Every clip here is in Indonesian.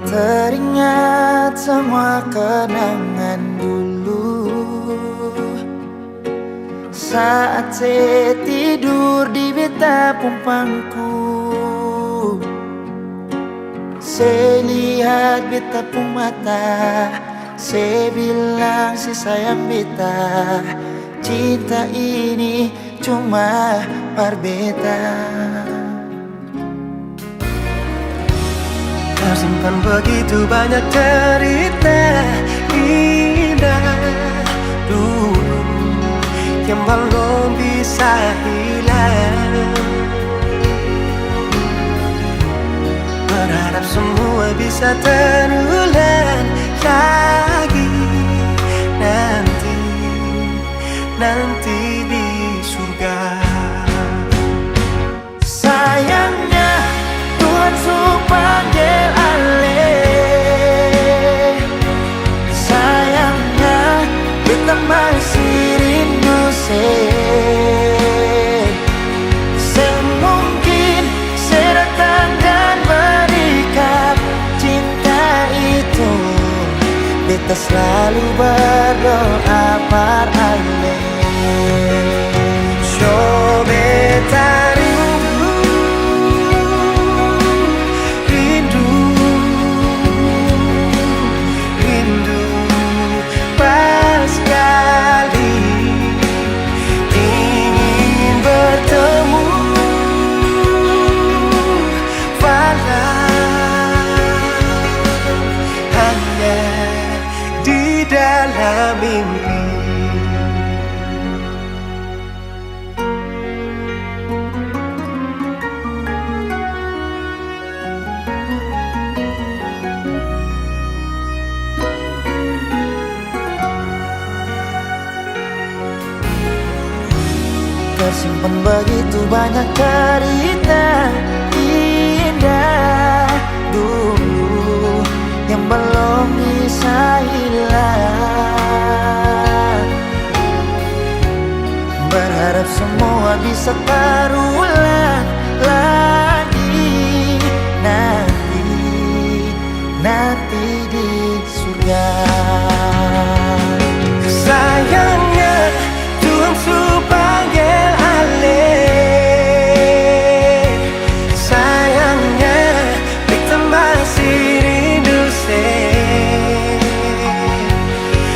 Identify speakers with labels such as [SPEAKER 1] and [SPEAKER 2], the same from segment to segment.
[SPEAKER 1] Teringat semua kenangan dulu saat saya tidur di beta pumpangku. Saya lihat beta pung mata, saya bilang si sayang beta, cinta ini cuma par beta.
[SPEAKER 2] Tersimpan begitu banyak cerita indah dulu yang belum bisa hilang. Berharap semua bisa terulang lagi nanti di surga.
[SPEAKER 1] Sayangnya Tuhan sudah panggil ale. Sayangnya kita masih rindu semungkin saya datang dan berikan cinta itu. Beta selalu berdoa par ale.
[SPEAKER 2] So beta rindu pas sekali ingin bertemu, walau hanya di dalam mimpi.
[SPEAKER 1] Tersimpan begitu banyak cerita indah dulu yang belum bisa hilang. Berharap semua bisa terulang lagi nanti di surga.
[SPEAKER 2] Sayangnya Tuhan sudah panggil ale. Sayangnya kita masih rindu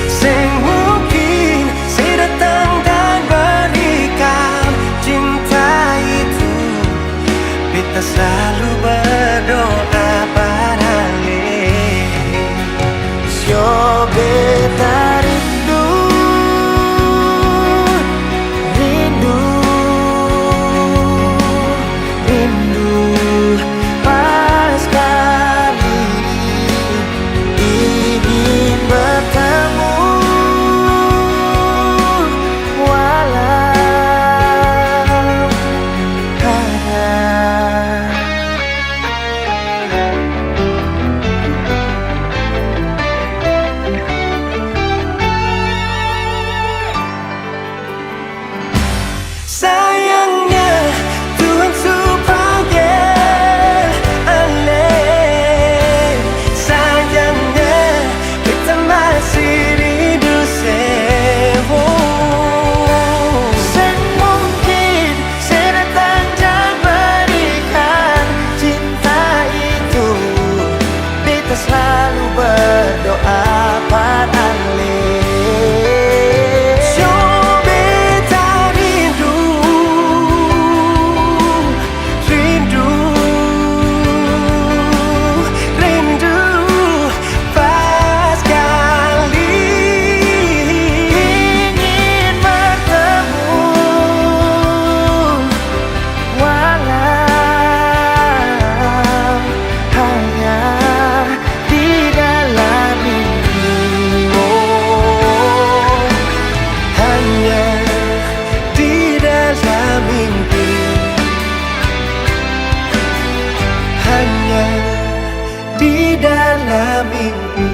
[SPEAKER 2] semungkin saya datang dan berikan cinta itu. Kita selalu berdoa pada ale.
[SPEAKER 1] Yo beta rindu pas sekali ingin bertemu, walau
[SPEAKER 2] sayangnya Tuhan sudah panggil ale. Sayangnya kita masih rindu
[SPEAKER 1] semungkin saya datang dan berikan cinta itu. Beta selalu berdoa pada ale.
[SPEAKER 2] di dalam mimpi.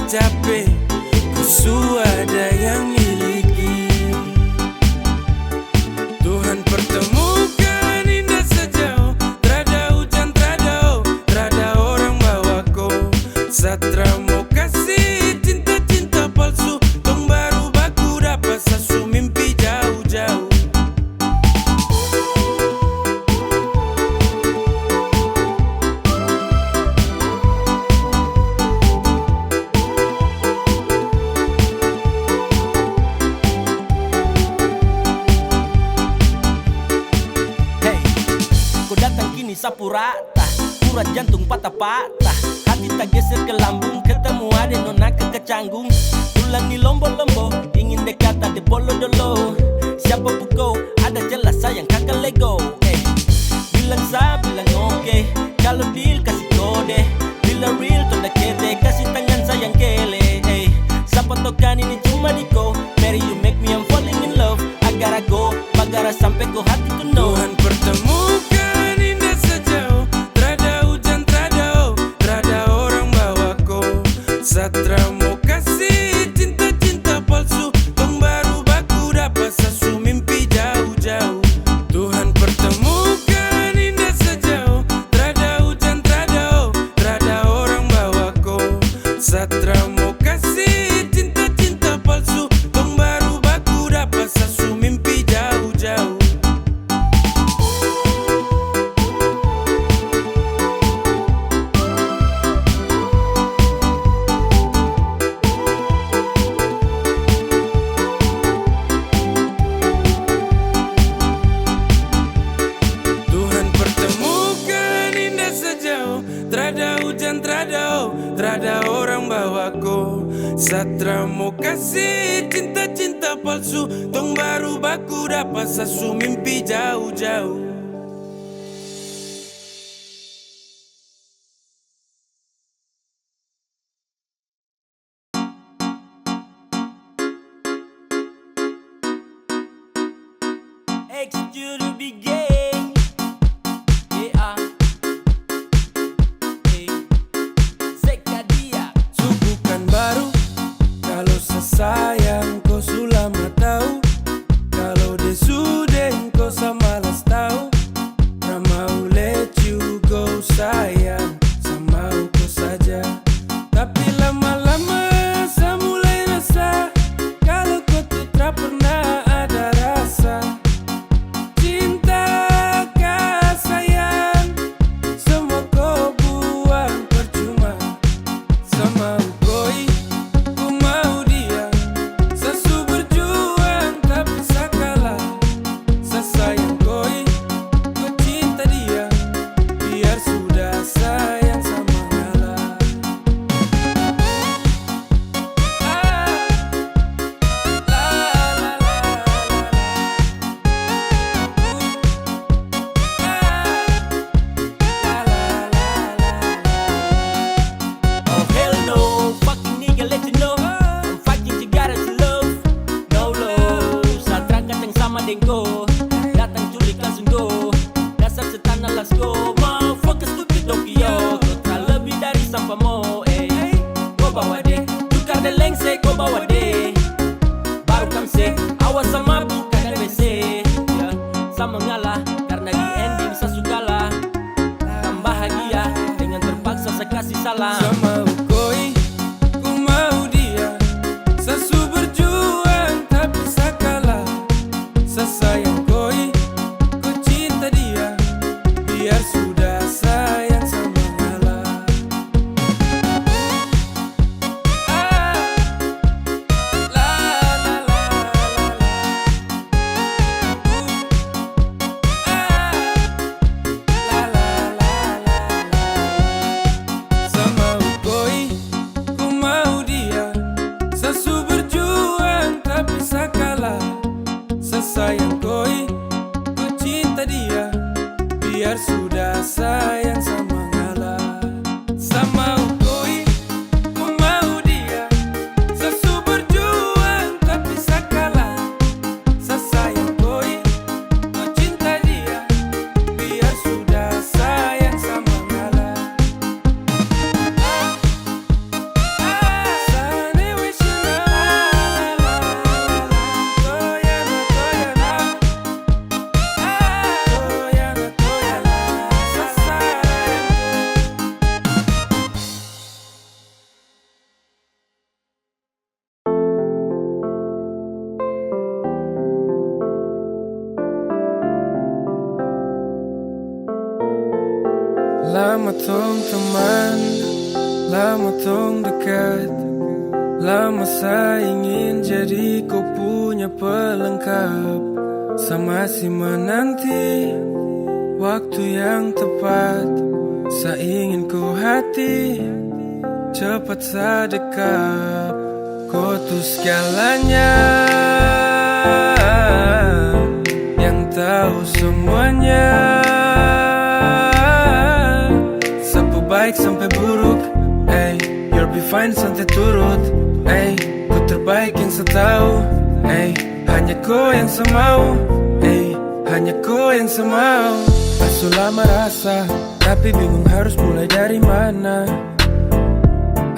[SPEAKER 2] capek, ku suada yang miliki. Tuhan pertemukan indah sejauh, trada hujan, trada orang bawa ko. Satra mau kasih cinta palsu, tong baru baku dapat sasu mimpi jauh-jauh.
[SPEAKER 3] Sapu rata, urat jantung patah-patah, hati tak geser ke lambung, ketemu ada nona kecanggung. Ulangi lombo-lombo, ingin dekat ada bolo-dolo. Siapa pukau, ada jelas sayang kakak lego. Bilang sa, bilang oke, kalau deal kasih kode. Bila real tonda kete, kasih tangan sayang kele. Siapa tokan ini cuma diko, Mary you make me I'm falling in love. Agar go, bagara sampai ko hati to know.
[SPEAKER 2] Tuhan pertemukan indah sejauh, trada hujan, trada orang bawa ko. Satra mau kasih cinta palsu, tong baru baku dapat sasu mimpi jauh-jauh. Tuhan pertemukan indah sejauh, trada hujan, trada orang bawa ko. Satra mau kasih cinta palsu, tong baru baku dapat sasu mimpi jauh-jauh. Tuhan pertemukan indah sejauh, trada hujan, trada orang bawa ko. Satra mau kasih cinta palsu, tong baru baku dapat sasu mimpi jauh-jauh.
[SPEAKER 3] Expect you to be gay. Yeah. Sekadia.
[SPEAKER 2] Bukan baru, kalau sesayang kau sulama tahu. Kalau dia sudah kau samalas tahu. Ramau let you go sayang, sama kau saja. Tapi lama-lama saya mulai rasa, kalau kau tuh tak pernah ada rasa. Cinta kah sayang, semua kau buang percuma. Sama koi, ku mau dia. Sesu berjuang tapi sakalah. Sesayang koi, ku cinta dia. Biar sudah sayang sama ngalah.
[SPEAKER 3] Oh hell no, fucking nigga let you know I'm fighting Cigara to love. No love, Satra kadang sama dengko. Datang culik langsung go, dasar setan let's go. Motherfucker stupid Tokyo, kau tak lebih dari sampah mo. Kau bawa deh, tukar de lengse kau bawa deh. Baru kamse, awas sama bukan WC. Ya, sama ngalah, karena di ending saya sukalah. Kan bahagia, dengan terpaksa saya kasih salam.
[SPEAKER 2] Sama koi, ku mau dia. Sesu berjuang tapi sakalah. Sesayang koi, ku cinta dia. Biar sudah sayang sama ngalah. Sama koi, ku mau dia. Sesu berjuang tapi sakalah. Sesayang koi, ku cinta dia. Biar sudah sayang sama ngalah. Sama koi, ku mau dia. Sesu berjuang tapi sakalah. Sesayang koi, ku cinta dia. Biar sudah sayang sama ngalah. Lama tong teman, lama tong dekat, lama saya ingin jadi kau punya pelengkap. Sama si menanti waktu yang tepat, saya ingin kau hati cepat sedekap. Kau tuh segalanya, yang tahu semuanya. Sapu baik sampai buruk, you'll be fine santai turut, ku terbaik yang saya tahu, hanya kau yang saya mau, hanya kau yang saya mau. Asu lama rasa, tapi bingung harus mulai dari mana.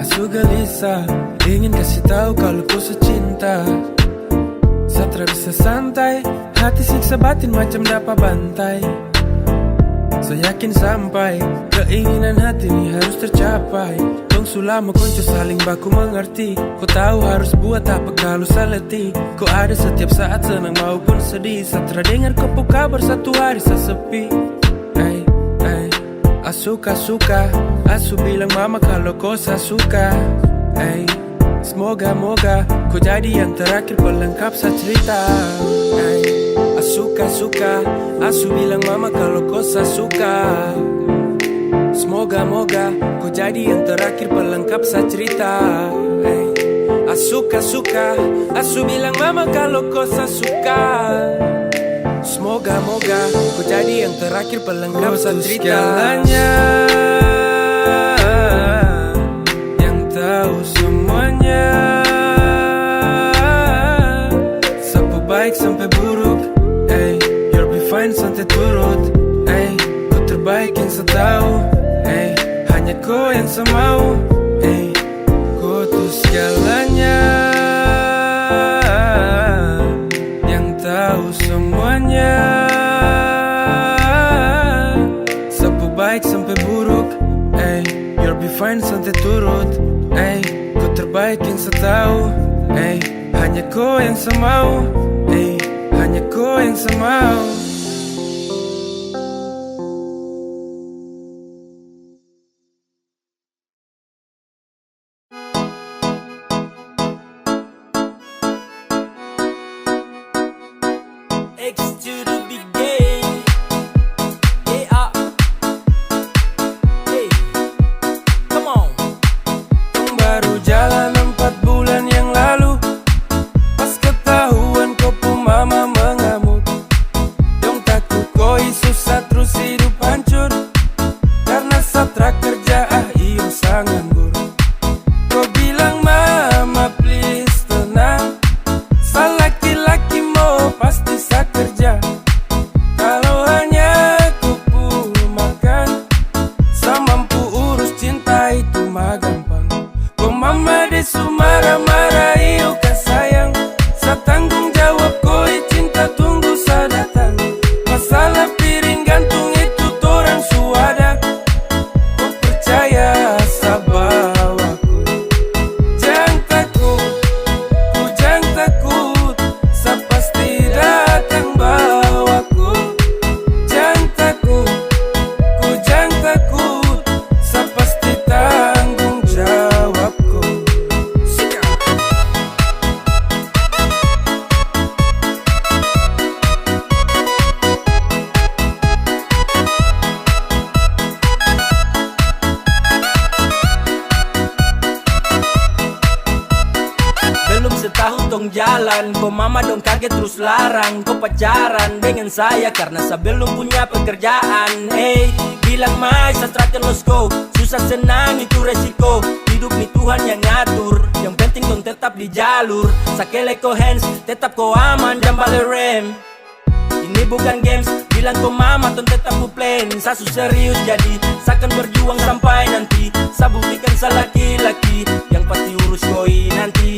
[SPEAKER 2] Asu gelisah, ingin kasih tahu kalau ku secinta. Satra bisa santai, hati siksa batin macam dapat bantai. Saya yakin sampai keinginan hati ini harus tercapai. Dong sulama konco saling baku mengerti. Kau tahu harus buat apa kalau saleti. Kau ada setiap saat senang maupun sedih. Satra dengar kau kabar satu hari saya sepi. Suka, asu bilang mama kalau kau suka. Semoga kau jadi yang terakhir pelengkap saya cerita. Suka, asu bilang mama kalau kau suka. Semoga kau jadi yang terakhir pelengkap saya cerita. Suka, asu bilang mama kalau kau suka. Semoga kau jadi yang terakhir pelengkap saya cerita. Segalanya, yang tahu semuanya. Sapu baik sampai buruk, you'll be fine santai turut, ku terbaik yang saya tahu, hanya kau yang saya mau, kau tuh segalanya, yang tahu semuanya. Sapu baik sampai buruk, you'll be fine santai turut, ku terbaik yang saya tahu, hanya kau yang saya mau, hanya kau yang saya mau.
[SPEAKER 3] X to the big game. Hey, come on.
[SPEAKER 2] Baru jalan 4 bulan yang lalu, pas ketahuan kau pun mama mengamuk. Dong takut kau susah terus hidup hancur, karena satra kerja iyo sangat nganggur. Kau bilang mama please tenang, sa laki-laki mau pasti sa kerja. Kalau hanya ku makan, sa mampu urus cinta itu mah gampang. Kau mama desu marah-marah iyo kan sayang, sa tanggung jawab kau cinta tunggu sa datang. Masalah piring gantung itu torang suada, kau percaya sa bawaku. Jangan takut, ku jangan takut, sa pasti datang bawaku. Jangan takut, ku jangan takut, sa pasti tanggung jawabku.
[SPEAKER 3] Belum setahun tong jalan, kau mama dong kaget terus larang kau pacaran dengan saya karena saya belum punya pekerjaan. Bilang mai saya terakhir let's go. Susah senang itu resiko, hidup nih Tuhan yang ngatur. Yang penting dong tetap di jalur. Sakele ko hands, tetap kau aman dan balik rem. Ini bukan games, bilang kau mama ton tetap ku plan. Saya serius jadi, saya akan berjuang sampai nanti. Saya buktikan saya laki-laki yang pasti urus koi nanti.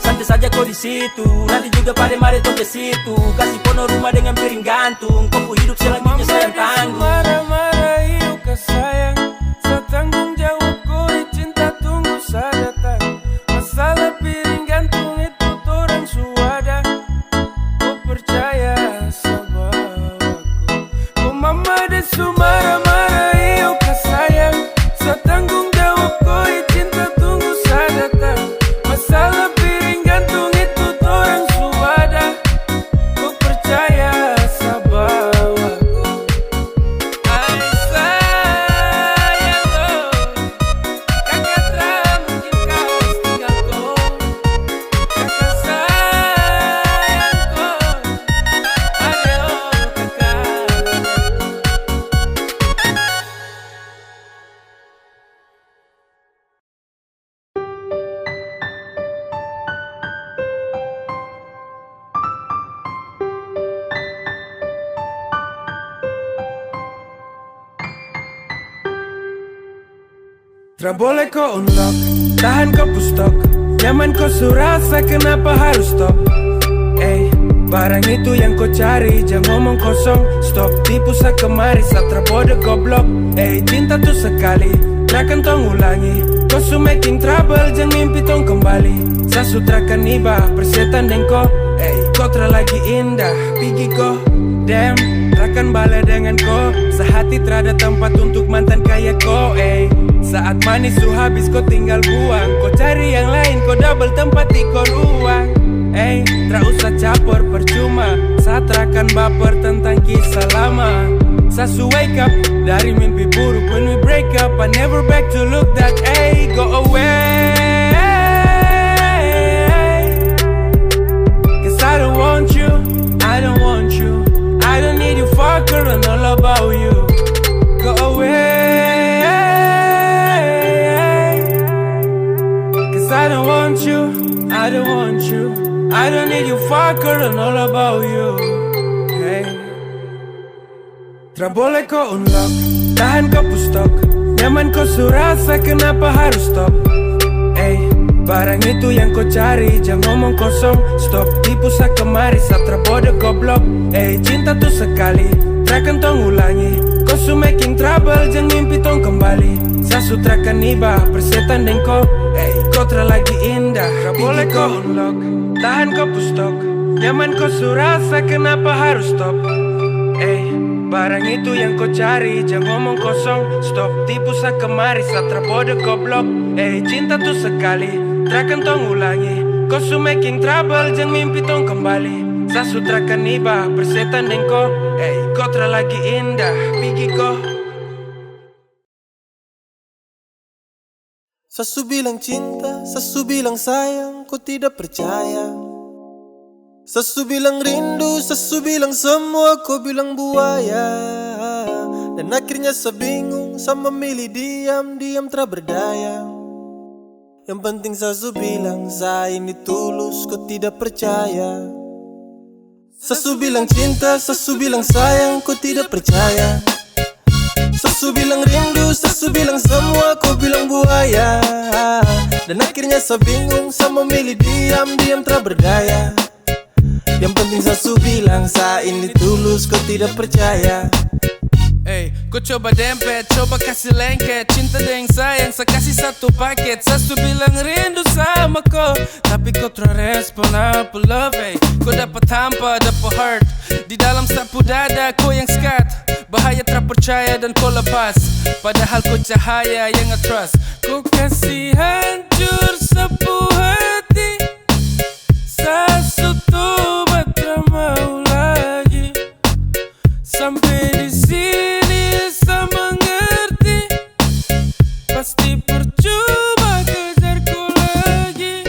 [SPEAKER 3] Santai saja kau di situ, nanti juga pada mari tuh ke situ. Kasih pono rumah dengan piring gantung, kau hidup selanjutnya saya tanggung.
[SPEAKER 2] Marah-marah iyo ke sayang, sa tanggung jawab kau cinta tunggu sa datang. Masalah piring gantung itu torang suada, kau percaya sa bawaku. Kau mama desu marah Tra boleh kau unlock, tahan kau pustok. Nyaman kau surasa, kenapa harus stop? Barang itu yang kau cari, jangan ngomong kosong. Stop tipu sa kemari, satra bodoh goblok. Cinta tuh sekali, takkan tong ulangi. Kau su making trouble, jangan mimpi tong kembali. Sa sutrakan iba, persetan deng kau. Kau tra lagi indah, pergi kau. Damn, takkan balik dengan kau. Sehati terada tempat untuk mantan kayak kau. Saat manis su habis kau tinggal buang. Kau cari yang lain, kau double tempat di kau ruang. Tra usah caper percuma. Saat rakan baper tentang kisah lama. Sasu wake up dari mimpi buruk. When we break up, I never back to look that. Go away. Cause I don't want you, I don't want you. I don't need you fucker and all about you. Go away. Cause I don't want you, I don't want you. I don't need you fucker and all about you. Tra boleh kau unlock, tahan kau pustok. Nyaman kau surasa, kenapa harus stop? Barang itu yang kau cari, jangan ngomong kosong. Stop tipu sa kemari, satra bodoh goblok. Cinta tuh sekali, takkan tong ulangi. Kau su making trouble, jangan mimpi tong kembali. Sa sutrakan iba, persetan deng kau. Kau tra lagi indah, tra boleh kau unlock, tahan kau pustok. Nyaman kau surasa, kenapa harus stop? Barang itu yang kau cari, jangan ngomong kosong. Stop tipu sa kemari, satra bodoh goblok. Cinta tuh sekali, takkan tong ulangi. Kau su making trouble, jangan mimpi tong kembali. Sa sutrakan iba, persetan deng kau. Kau tra lagi indah, pergi kau.
[SPEAKER 4] Sasu bilang cinta, sasu bilang sayang, kau tidak percaya. Sasu bilang rindu, sasu bilang semua, kau bilang buaya. Dan akhirnya saya bingung, saya memilih diam-diam tak berdaya. Yang penting sasu bilang, saya ini tulus, kau tidak percaya. Sasu bilang cinta, sasu bilang sayang, kau tidak percaya. Sasu bilang rindu, sasu bilang semua, kau bilang buaya. Dan akhirnya saya bingung, saya memilih diam-diam tak berdaya. Yang penting sasu bilang, saya ini tulus, kau tidak percaya.
[SPEAKER 2] Kau coba dempet, coba kasih lengket. Cinta deng sayang, saya kasih satu paket. Sasu bilang rindu sama kau, tapi kau terrespon apa love. Kau dapat hampa, dapat heart. Di dalam sapu dada, kau yang skat. Bahaya terpercaya dan kau lepas. Padahal kau cahaya yang nge-trust. Kau kasih hancur sapu hati. Sasu tuh tak mau lagi. Sampai di sini saya mengerti. Pasti percuma kejar kau lagi.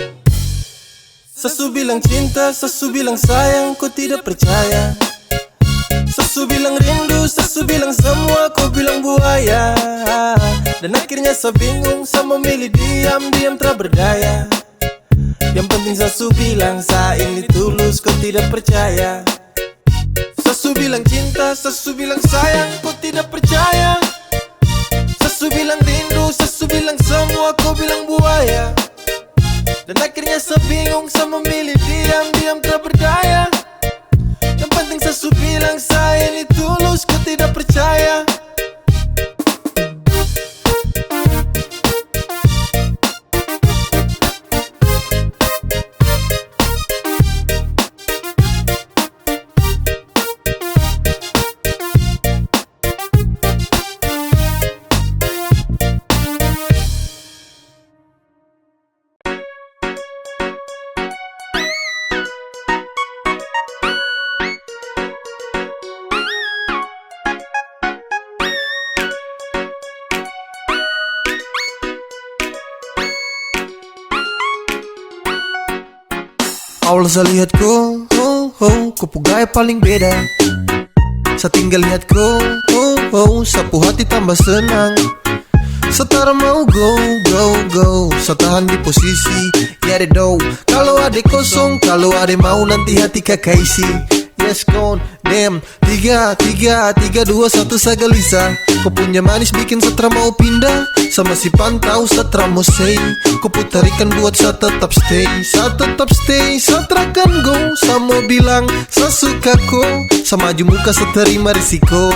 [SPEAKER 4] Sasu bilang cinta, sasu bilang sayang, kau tidak percaya. Sasu bilang rindu, sasu bilang semua, kau bilang buaya. Dan akhirnya saya bingung, saya memilih diam-diam tak berdaya. Yang penting sasu bilang, saya ini tulus, kau tidak percaya. Sasu bilang cinta, sasu bilang sayang, kau tidak percaya. Sasu bilang rindu, sasu bilang semua, kau bilang buaya. Dan akhirnya saya bingung, saya memilih diam-diam tak berdaya. Yang penting sasu bilang, saya ini tulus, kau tidak percaya. Awal saya lihat kau, kau gaya paling beda. Saya tinggal lihat kau, sapu hati tambah senang. Setara mau go, saya tahan di posisi, get it do. Kalau ada kosong, kalau ada mau nanti hati kakak isi. Yes gone damn. 3, 2, 1 saya gelisah. Kau punya manis bikin setra mau pindah. Sama si pantau setra mau say. Kau putarikan buat saya tetap stay. Saya tetap stay, saya terakan go. Saya mau bilang saya suka kau. Sama maju muka saya terima risiko.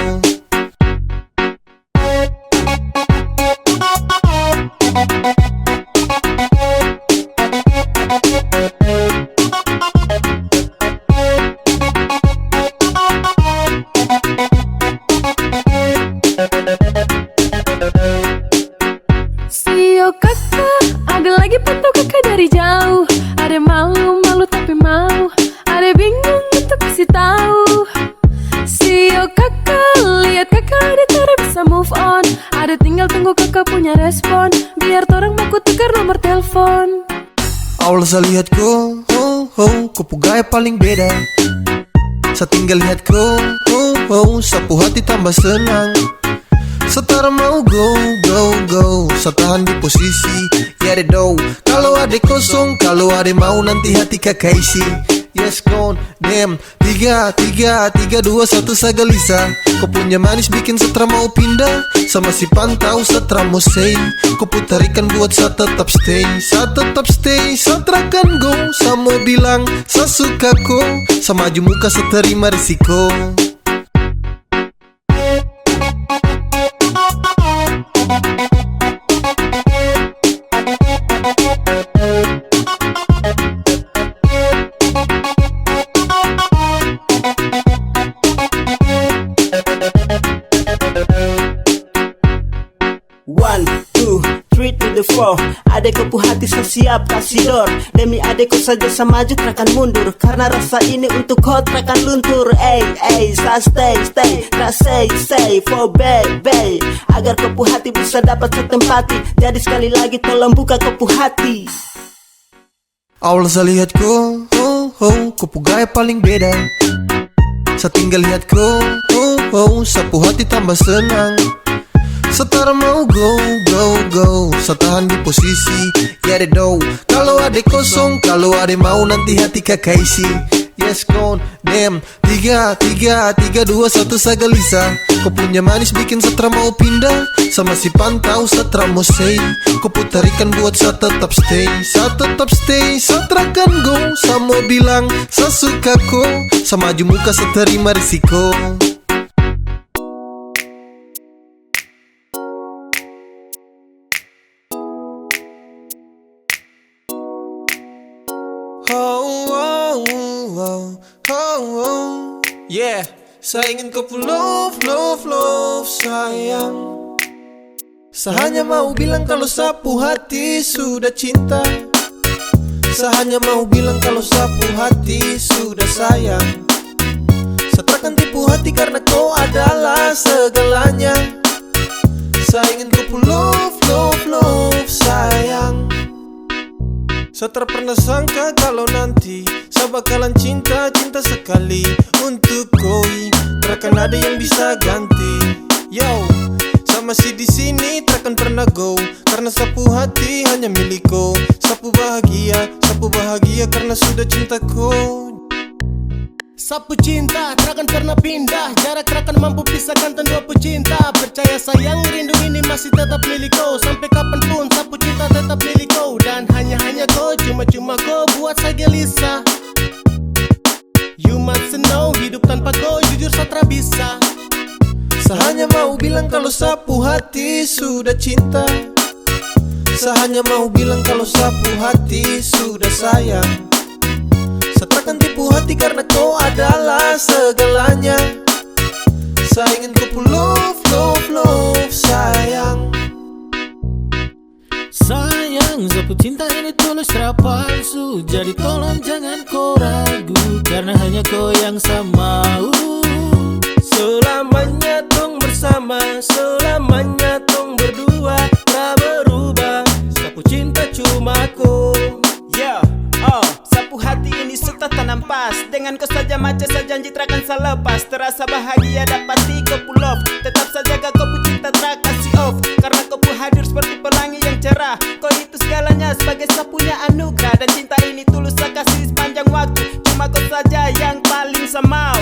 [SPEAKER 5] Sio kakak, ada lagi pantau kakak dari jauh. Ada malu tapi mau. Ada bingung untuk kasih tahu. Sio kakak, lihat kakak ada cara bisa move on. Ada tinggal tunggu kakak punya respon. Biar torang mau tukar nomor telepon.
[SPEAKER 4] Awal saya lihat kau, kau gaya paling beda. Saya tinggal lihat kau, sapu hati tambah senang. Setara mau go, saya tahan di posisi. Ya deh do, kalau ada kosong, kalau ada mau nanti hati kakak isi. Yes gone damn. 3, 2, 1 saya gelisah. Kau punya manis bikin setra mau pindah. Sama si pantau setra mau say. Kau putarikan buat saya tetap stay. Saya tetap stay, saya terakan go. Saya mau bilang saya suka kau. Saya maju muka saya terima risiko.
[SPEAKER 3] One, two, three to the four. Adekku hati saya siap kasih door. Demi adekku saja saya maju terakan mundur. Karena rasa ini untuk kau terakan luntur. Saya stay, tak say for baby. Agar kau hati bisa dapat setempati. Jadi sekali lagi tolong buka kau hati.
[SPEAKER 4] Awal saya lihat kau, kau gaya paling beda. Saya tinggal lihat kau, sapu hati tambah senang. Setara mau go, saya tahan di posisi. Ya deh do, kalau ada kosong, kalau ada mau nanti hati kakak isi. Yes gone damn. 3, 2, 1 saya gelisah. Kau punya manis bikin setra mau pindah. Sama si pantau setra mau say. Kau putarikan buat saya tetap stay. Saya tetap stay, saya terakan go. Saya mau bilang saya suka kau. Saya maju muka saya terima risiko. Yeah, saya ingin kau love sayang. Saya hanya mau bilang kalau sapu hati sudah cinta. Saya hanya mau bilang kalau sapu hati sudah sayang. Saya takkan tipu hati karena kau adalah segalanya. Saya ingin kau love sayang. Saya tak pernah sangka kalau nanti saya bakalan cinta sekali untuk kau. Takkan ada yang bisa ganti. Yo, saya masih di sini takkan pernah go. Karena sapu hati hanya milik kau. Sapu bahagia karena sudah cinta kau.
[SPEAKER 6] Sapu cinta takkan pernah pindah. Jarak takkan mampu pisahkan dua pecinta. Percaya sayang rindu ini masih tetap milik kau. Sampai kapanpun sapu cinta tetap milik kau. Dan hanya kau, cuma kau buat saya gelisah. You must know, hidup tanpa kau jujur saya tak bisa.
[SPEAKER 4] Saya hanya mau bilang kalau sapu hati sudah cinta. Saya hanya mau bilang kalau sapu hati sudah sayang. Saya takkan tipu hati karena kau adalah segalanya. Saya ingin kau love sayang.
[SPEAKER 7] Sayang, sapu cinta ini tulus tak palsu. Jadi tolong jangan kau ragu. Karena hanya kau yang saya mau.
[SPEAKER 3] Selamanya tong bersama, selamanya tong berdua. Tak berubah, sapu cinta cuma kau. Sapu hati ini sudah tanam pas. Dengan kau saja macam saya janji takkan saya lepas. Terasa bahagia dapati kau pull off. Tetap saja kau cinta tak kasih off. Karena kau hadir seperti pelangi yang cerah. Kau itu segalanya sebagai sapunya anugerah. Dan cinta ini tulus saya kasih sepanjang waktu. Cuma kau saja yang paling saya mau.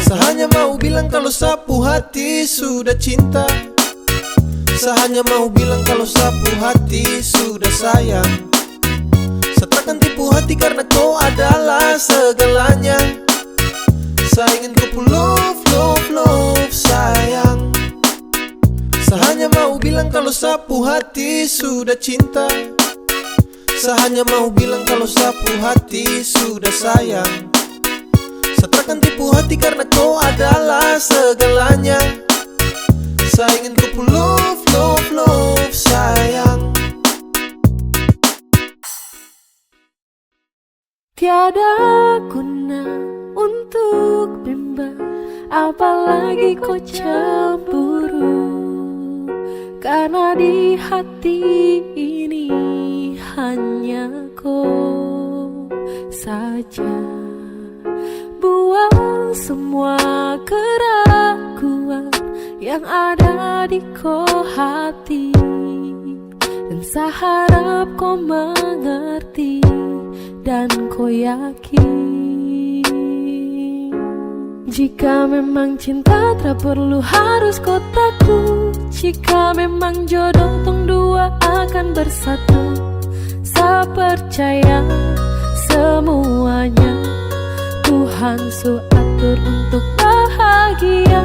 [SPEAKER 4] sapu hati sudah cinta. Saya hanya mau bilang kalau sapu hati sudah sayang. Saya takkan tipu hati karena kau adalah segalanya. Saya ingin kau love, love, love sayang. Saya hanya mau bilang kalau sapu hati sudah cinta. Saya hanya mau bilang kalau sapu hati sudah sayang. Saya takkan tipu hati karena kau adalah segalanya. Saya ingin kau love, love, love sayang.
[SPEAKER 5] Tiada guna untuk bimbang, apalagi kau cemburu. Karena di hati ini hanya kau saja. Buang semua keraguan yang ada di kau hati, dan saya harap kau mengerti dan kau yakin. Jika memang cinta tak perlu harus kau takut. Jika memang jodoh tong dua akan bersatu, saya percaya semuanya Tuhan su atur untuk bahagia.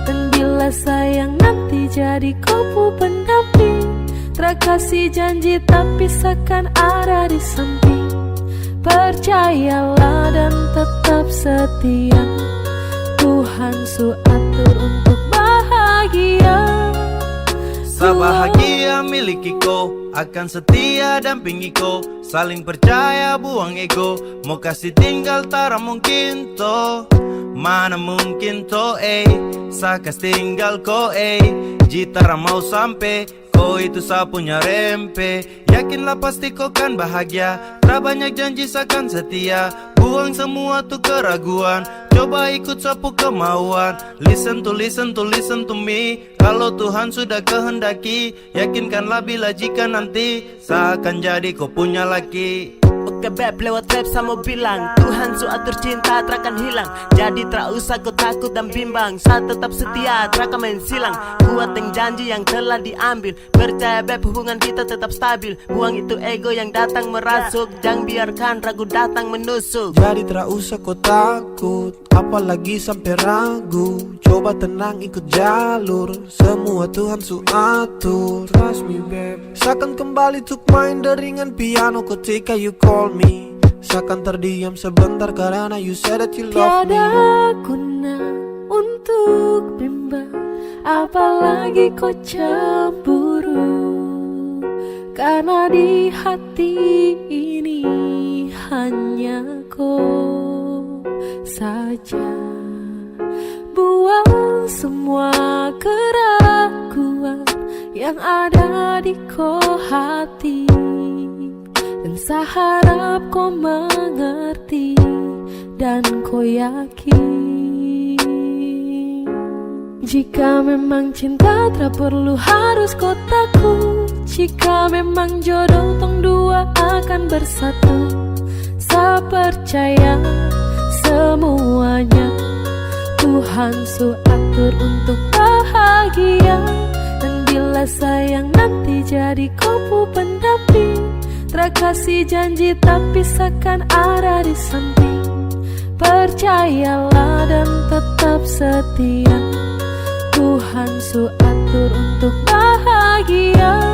[SPEAKER 5] Dan bila sayang nanti jadi kau pendamping, terkasih janji tapi seakan ada di samping. Percayalah dan tetap setia, Tuhan su atur untuk bahagia.
[SPEAKER 1] Sebahagia miliki kau, akan setia dampingi kau. Saling percaya buang ego, mau kasih tinggal tara mungkin to. Mana mungkin to sakas tinggal ko jitara mau sampai. Kau itu saya punya rempe. Yakinlah pasti kau kan bahagia. Tak banyak janji seakan setia. Buang semua tuh keraguan. Coba ikut sapu kemauan. Listen to me. Kalau Tuhan sudah kehendaki, yakinkanlah bila jika nanti saya akan jadi kau punya laki.
[SPEAKER 3] Oke beb, lewat rap saya mau bilang, Tuhan su atur cinta terakan hilang. Jadi tak usah kau takut dan bimbang, saya tetap setia terakan main silang. Kuat yang janji yang telah diambil. Percaya beb, hubungan kita tetap stabil. Buang itu ego yang datang merasuk, jangan biarkan ragu datang menusuk.
[SPEAKER 4] Jadi tak usah kau takut, apalagi sampai ragu. Coba tenang ikut jalur, semua Tuhan su atur. Trust me babe. Seakan kembali tuk main deringan piano ketika you call me. Seakan terdiam sebentar karena you said that you love me.
[SPEAKER 5] Tiada guna untuk bimbang, apalagi kau cemburu. Karena di hati ini hanya kau saja. Buang semua keraguan yang ada di kau hati, dan saya harap kau mengerti dan kau yakin. Jika memang cinta tak perlu harus kau takut. Jika memang jodoh tong dua akan bersatu, saya percaya semuanya Tuhan su atur untuk bahagia. Dan bila sayang nanti jadi kau pendamping, terkasih janji tapi seakan ada di samping. Percayalah dan tetap setia, Tuhan su atur untuk bahagia.